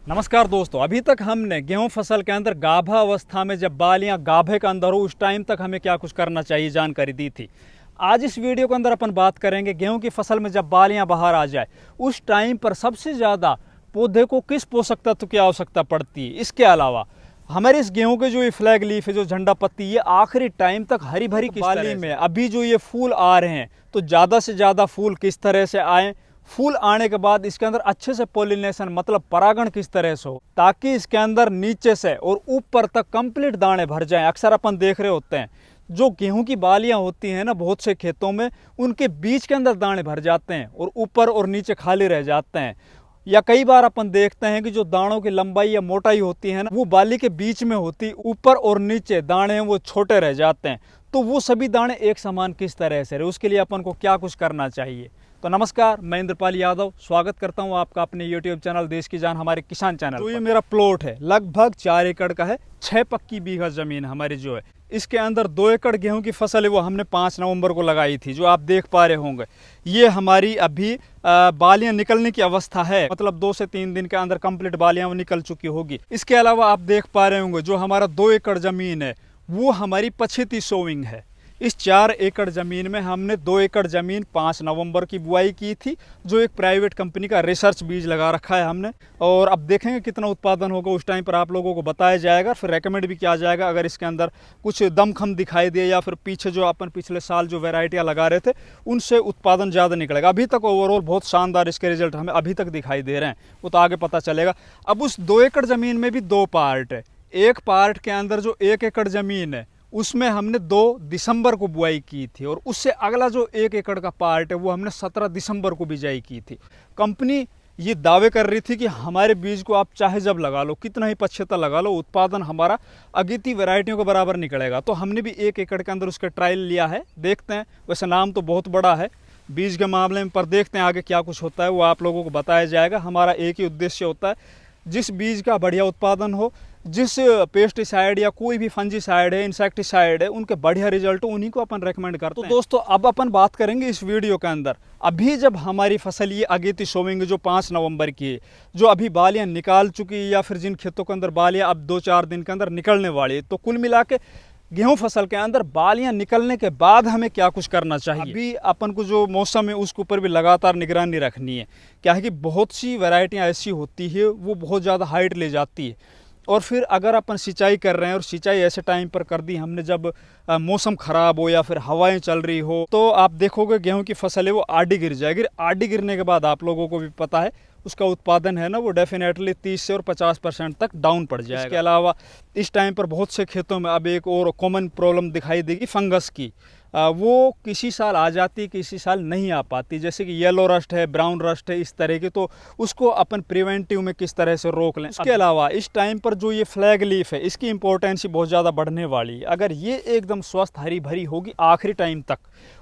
नमस्कार दोस्तों, अभी तक हमने गेहूं फसल के अंदर गाभा अवस्था में जब बालियां गाभे के अंदर हो उस टाइम तक हमें क्या कुछ करना चाहिए जानकारी दी थी। आज इस वीडियो के अंदर अपन बात करेंगे गेहूं की फसल में जब बालियां बाहर आ जाए उस टाइम पर सबसे ज़्यादा पौधे को किस पोषक तत्व की आवश्यकता पड़ती है। इसके अलावा हमारे इस गेहूं के जो ये फ्लैग लीफ है, जो झंडा पत्ती, ये आखिरी टाइम तक हरी भरी बाली में अभी जो ये फूल आ रहे हैं तो ज़्यादा से ज़्यादा फूल किस तरह से आए, फूल आने के बाद इसके अंदर अच्छे से पोलिनेशन मतलब परागण किस तरह से हो ताकि इसके अंदर नीचे से और ऊपर तक कंप्लीट दाने भर जाएं। अक्सर अपन देख रहे होते हैं जो गेहूं की बालियां होती हैं ना, बहुत से खेतों में उनके बीच के अंदर दाने भर जाते हैं और ऊपर और नीचे खाली रह जाते हैं। या कई बार अपन देखते हैं कि जो दानों की लंबाई या मोटाई होती है ना, वो बाली के बीच में होती, ऊपर और नीचे दाने हैं वो छोटे रह जाते हैं। तो वो सभी दाने एक समान किस तरह से रहे, उसके लिए अपन को क्या कुछ करना चाहिए। तो नमस्कार, मैं इंद्रपाल यादव स्वागत करता हूं आपका अपने YouTube चैनल देश की जान, हमारे किसान चैनल। तो ये मेरा प्लॉट है, लगभग 4 एकड़ का है, 6 पक्की बीघा जमीन हमारी जो है। इसके अंदर 2 एकड़ गेहूं की फसल है, वो हमने 5 नवंबर को लगाई थी, जो आप देख पा रहे होंगे। ये हमारी अभी बालियां निकलने की अवस्था है, मतलब 2 से 3 दिन के अंदर कंप्लीट बालियां निकल चुकी होगी। इसके अलावा आप देख पा रहे होंगे जो हमारा 2 एकड़ जमीन है वो हमारी पछेती सोविंग है। इस 4 एकड़ ज़मीन में हमने 2 एकड़ ज़मीन 5 नवंबर की बुआई की थी, जो एक प्राइवेट कंपनी का रिसर्च बीज लगा रखा है हमने। और अब देखेंगे कितना उत्पादन होगा, उस टाइम पर आप लोगों को बताया जाएगा, फिर रेकमेंड भी किया जाएगा। अगर इसके अंदर कुछ दमखम दिखाई दे या फिर पीछे जो अपन पिछले साल जो वेराइटियाँ लगा रहे थे उनसे उत्पादन ज़्यादा निकलेगा। अभी तक ओवरऑल बहुत शानदार इसके रिजल्ट हमें अभी तक दिखाई दे रहे हैं, वो तो आगे पता चलेगा। अब उस 2 एकड़ ज़मीन में भी 2 पार्ट है। एक पार्ट के अंदर जो 1 एकड़ ज़मीन है उसमें हमने 2 दिसंबर को बुआई की थी, और उससे अगला जो 1 एकड़ का पार्ट है वो हमने 17 दिसंबर को बिजाई की थी। कंपनी ये दावे कर रही थी कि हमारे बीज को आप चाहे जब लगा लो, कितना ही पछेता लगा लो, उत्पादन हमारा अगिती वैरायटियों के बराबर निकलेगा। तो हमने भी 1 एकड़ के अंदर उसका ट्रायल लिया है, देखते हैं। वैसे नाम तो बहुत बड़ा है बीज के मामले में, पर देखते हैं आगे क्या कुछ होता है, वो आप लोगों को बताया जाएगा। हमारा एक ही उद्देश्य होता है, जिस बीज का बढ़िया उत्पादन हो, जिस पेस्टिसाइड या कोई भी फंजीसाइड है, इंसेक्टिसाइड है, उनके बढ़िया रिजल्ट हो, उन्हीं को अपन रेकमेंड करते हैं। तो दोस्तों अब अपन बात करेंगे इस वीडियो के अंदर, अभी जब हमारी फसल ये अगेती सोविंग जो 5 नवंबर की है, जो अभी बालियां निकाल चुकी है या फिर जिन खेतों के अंदर बालियां अब 2-4 दिन के अंदर निकलने वाली है, तो कुल मिला के गेहूं फसल के अंदर बालियां निकलने के बाद हमें क्या कुछ करना चाहिए। अभी अपन को जो मौसम है उसके ऊपर भी लगातार निगरानी रखनी है। क्या है कि बहुत सी वैरायटियां ऐसी होती है वो बहुत ज़्यादा हाइट ले जाती है, और फिर अगर अपन सिंचाई कर रहे हैं और सिंचाई ऐसे टाइम पर कर दी हमने जब मौसम ख़राब हो या फिर हवाएं चल रही हो, तो आप देखोगे गेहूं की फसल है वो आड़ी गिर जाएगी। आड़ी गिरने के बाद आप लोगों को भी पता है उसका उत्पादन है ना, वो डेफिनेटली 30 से और 50% तक डाउन पड़ जाएगा। इसके अलावा इस टाइम पर बहुत से खेतों में अब एक और कॉमन प्रॉब्लम दिखाई देगी फंगस की। वो किसी साल आ जाती है, किसी साल नहीं आ पाती, जैसे कि येलो रस्ट है, ब्राउन रस्ट है, इस तरह की। तो उसको अपन प्रिवेंटिव में किस तरह से रोक लें। इसके अलावा इस टाइम पर जो ये फ्लैग लीफ है इसकी इंपॉर्टेंस बहुत ज़्यादा बढ़ने वाली है। अगर ये एकदम स्वस्थ हरी भरी होगी आखिरी टाइम तक,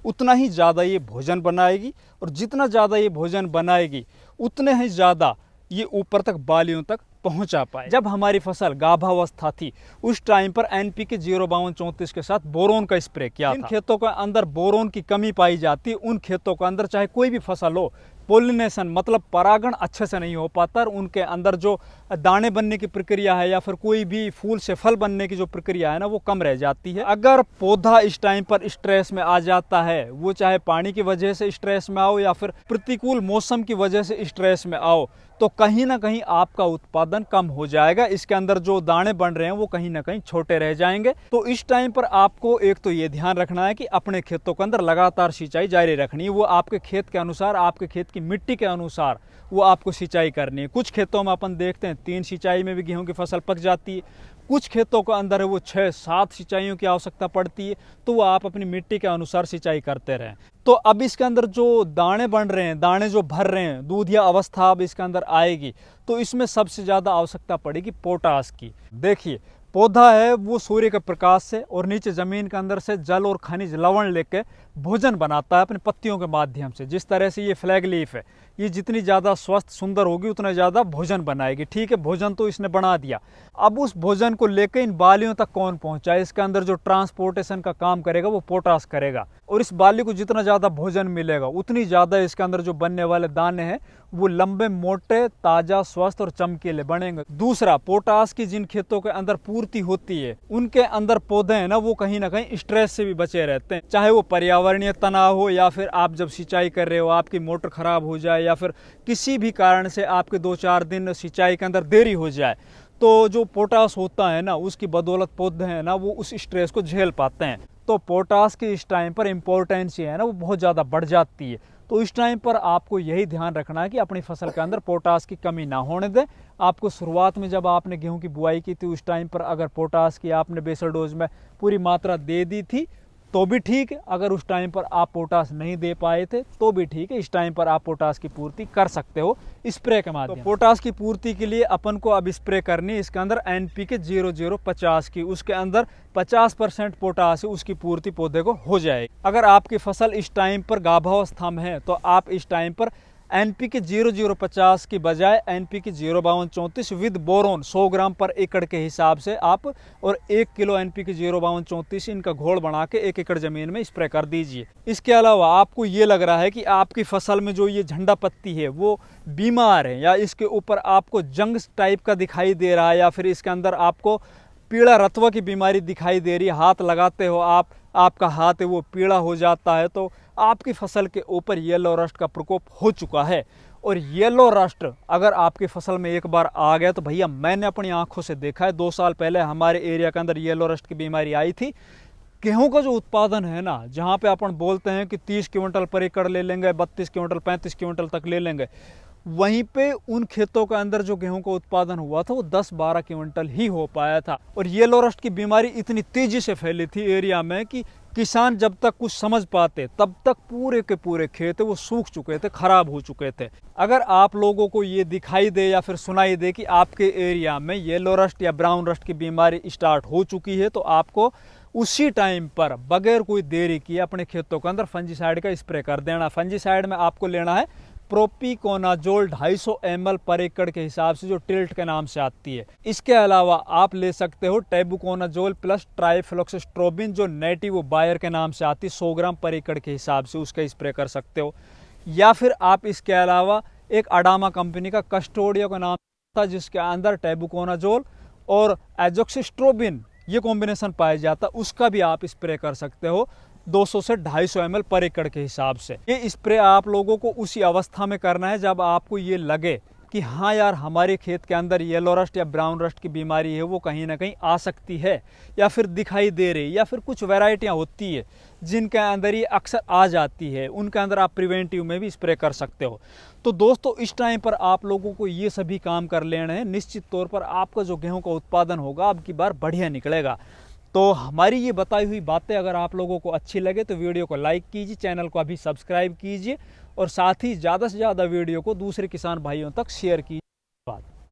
उतना ही ज़्यादा ये भोजन बनाएगी, और जितना ज़्यादा ये भोजन बनाएगी उतने ही ज़्यादा ये ऊपर तक बालियों तक पहुंचा पाए। जब हमारी फसल गाभावस्था थी उस टाइम पर NPK 05234 के साथ बोरोन का स्प्रे किया था। इन खेतों के अंदर बोरोन की कमी पाई जाती है, उन खेतों के अंदर चाहे कोई भी फसल हो, पोलिनेशन मतलब परागण अच्छे से नहीं हो पाता, और उनके अंदर जो दाने बनने की प्रक्रिया है या फिर कोई भी फूल से फल बनने की जो प्रक्रिया है ना, वो कम रह जाती है। अगर पौधा इस टाइम पर स्ट्रेस में आ जाता है, वो चाहे पानी की वजह से स्ट्रेस में आओ या फिर प्रतिकूल मौसम की वजह से स्ट्रेस में आओ, तो कहीं ना कहीं आपका उत्पादन कम हो जाएगा। इसके अंदर जो दाने बन रहे हैं वो कहीं ना कहीं छोटे रह जाएंगे। तो इस टाइम पर आपको एक तो ये ध्यान रखना है कि अपने खेतों के अंदर लगातार सिंचाई जारी रखनी है। वो आपके खेत के अनुसार, आपके खेत की मिट्टी के अनुसार वो आपको सिंचाई करनी है। कुछ खेतों में अपन देखते हैं 3 सिंचाई में भी गेहूं की फसल पक जाती है, कुछ खेतों के अंदर है वो 6-7 सिंचाइयों की आवश्यकता पड़ती है। तो वो आप अपनी मिट्टी के अनुसार सिंचाई करते रहें। तो अब इसके अंदर जो दाने बन रहे हैं, दाने जो भर रहे हैं, दूधिया अवस्था अब इसके अंदर आएगी, तो इसमें सबसे ज़्यादा आवश्यकता पड़ेगी पोटास की। देखिए पौधा है वो सूर्य के प्रकाश से और नीचे ज़मीन के अंदर से जल और खनिज लवण लेके भोजन बनाता है अपने पत्तियों के माध्यम से। जिस तरह से ये फ्लैग लीफ है, ये जितनी ज़्यादा स्वस्थ सुंदर होगी उतना ज़्यादा भोजन बनाएगी। ठीक है, भोजन तो इसने बना दिया, अब उस भोजन को लेकर इन बालियों तक कौन पहुंचाए? इसके अंदर जो ट्रांसपोर्टेशन का काम करेगा वो पोटास करेगा, और इस बाली को जितना ज़्यादा भोजन मिलेगा उतनी ज़्यादा इसके अंदर जो बनने वाले दाने हैं वो लंबे, मोटे, ताज़ा, स्वस्थ और चमकीले बनेंगे। दूसरा, पोटास की जिन खेतों के अंदर पूर्ति होती है उनके अंदर पौधे हैं ना, वो कहीं ना कहीं स्ट्रेस से भी बचे रहते हैं, चाहे वो पर्यावरणीय तनाव हो या फिर आप जब सिंचाई कर रहे हो आपकी मोटर खराब हो जाए या फिर किसी भी कारण से आपके 2-4 दिन सिंचाई के अंदर देरी हो जाए, तो जो पोटास होता है ना उसकी बदौलत पौधे हैं ना वो उस स्ट्रेस को झेल पाते हैं। तो पोटास की इस टाइम पर इम्पोर्टेंस है ना वो बहुत ज़्यादा बढ़ जाती है। तो इस टाइम पर आपको यही ध्यान रखना है कि अपनी फसल के अंदर पोटास की कमी ना होने दें। आपको शुरुआत में जब आपने गेहूं की बुआई की थी उस टाइम पर अगर पोटास की आपने बेसल डोज में पूरी मात्रा दे दी थी तो भी ठीक है, अगर उस टाइम पर आप पोटास नहीं दे पाए थे तो भी ठीक है, इस टाइम पर आप पोटास की पूर्ति कर सकते हो स्प्रे के माध्यम। तो पोटास की पूर्ति के लिए अपन को अब स्प्रे करनी है इसके अंदर NPK 0050 की, उसके अंदर 50% पोटास है, उसकी पूर्ति पौधे को हो जाएगी। अगर आपकी फसल इस टाइम पर गाभावस्था में है तो आप इस टाइम पर NPK 0050 की बजाय NPK 05234 विद बोरोन 100 ग्राम पर एकड़ के हिसाब से आप और 1 किलो NPK 05234 इनका घोल बना के 1 एकड़ जमीन में स्प्रे कर दीजिए। इसके अलावा आपको ये लग रहा है कि आपकी फसल में जो ये झंडा पत्ती है वो बीमार है या इसके ऊपर आपको जंग टाइप का दिखाई दे रहा है या फिर इसके अंदर आपको पीला रत्वा की बीमारी दिखाई दे रही है, हाथ लगाते हो आपका हाथ है वो पीला हो जाता है, तो आपकी फसल के ऊपर येलो रस्ट का प्रकोप हो चुका है। और येलो रस्ट अगर आपकी फसल में एक बार आ गया तो भैया मैंने अपनी आंखों से देखा है, 2 साल पहले हमारे एरिया के अंदर येलो रस्ट की बीमारी आई थी। गेहूं का जो उत्पादन है ना, जहां पे अपन बोलते हैं कि 30 क्विंटल पर एकड़ ले लेंगे, 32 क्विंटल 35 क्विंटल तक ले लेंगे, वहीं पे उन खेतों के अंदर जो गेहूं का उत्पादन हुआ था वो 10-12 क्विंटल ही हो पाया था। और येलो रस्ट की बीमारी इतनी तेजी से फैली थी एरिया में कि किसान जब तक कुछ समझ पाते तब तक पूरे के पूरे खेत वो सूख चुके थे, खराब हो चुके थे। अगर आप लोगों को ये दिखाई दे या फिर सुनाई दे कि आपके एरिया में येलो रस्ट या ब्राउन रस्ट की बीमारी स्टार्ट हो चुकी है तो आपको उसी टाइम पर बगैर कोई देरी किए अपने खेतों के अंदर फंजीसाइड का स्प्रे कर देना। फंजीसाइड में आपको लेना है प्रोपिकोनाजोल 250 ml पर एकड़ के हिसाब से, जो टिल्ट के नाम से आती है। इसके अलावा आप ले सकते हो टेबुकोनाजोल प्लस ट्राइफ्लॉक्सस्ट्रोबिन जो नेटिव बायर के नाम से आती है, 100 ग्राम पर एकड़ के हिसाब से उसका स्प्रे कर सकते हो। या फिर आप इसके अलावा एक अडामा कंपनी का कस्टोडिया का नाम था जिसके अंदर टेबुकोनाजोल और एजोक्सिस्ट्रोबिन ये कॉम्बिनेशन पाया जाता, उसका भी आप स्प्रे कर सकते हो 200 से 250 ml पर एकड़ के हिसाब से। ये स्प्रे आप लोगों को उसी अवस्था में करना है जब आपको ये लगे कि हाँ यार हमारे खेत के अंदर येलो रस्ट या ब्राउन रस्ट की बीमारी है वो कहीं ना कहीं आ सकती है या फिर दिखाई दे रही, या फिर कुछ वैरायटियाँ होती है जिनके अंदर ये अक्सर आ जाती है, उनके अंदर आप प्रिवेंटिव में भी स्प्रे कर सकते हो। तो दोस्तों इस टाइम पर आप लोगों को ये सभी काम कर लेने हैं, निश्चित तौर पर आपका जो गेहूँ का उत्पादन होगा अब की बार बढ़िया निकलेगा। तो हमारी ये बताई हुई बातें अगर आप लोगों को अच्छी लगे तो वीडियो को लाइक कीजिए, चैनल को अभी सब्सक्राइब कीजिए और साथ ही ज़्यादा से ज़्यादा वीडियो को दूसरे किसान भाइयों तक शेयर कीजिए।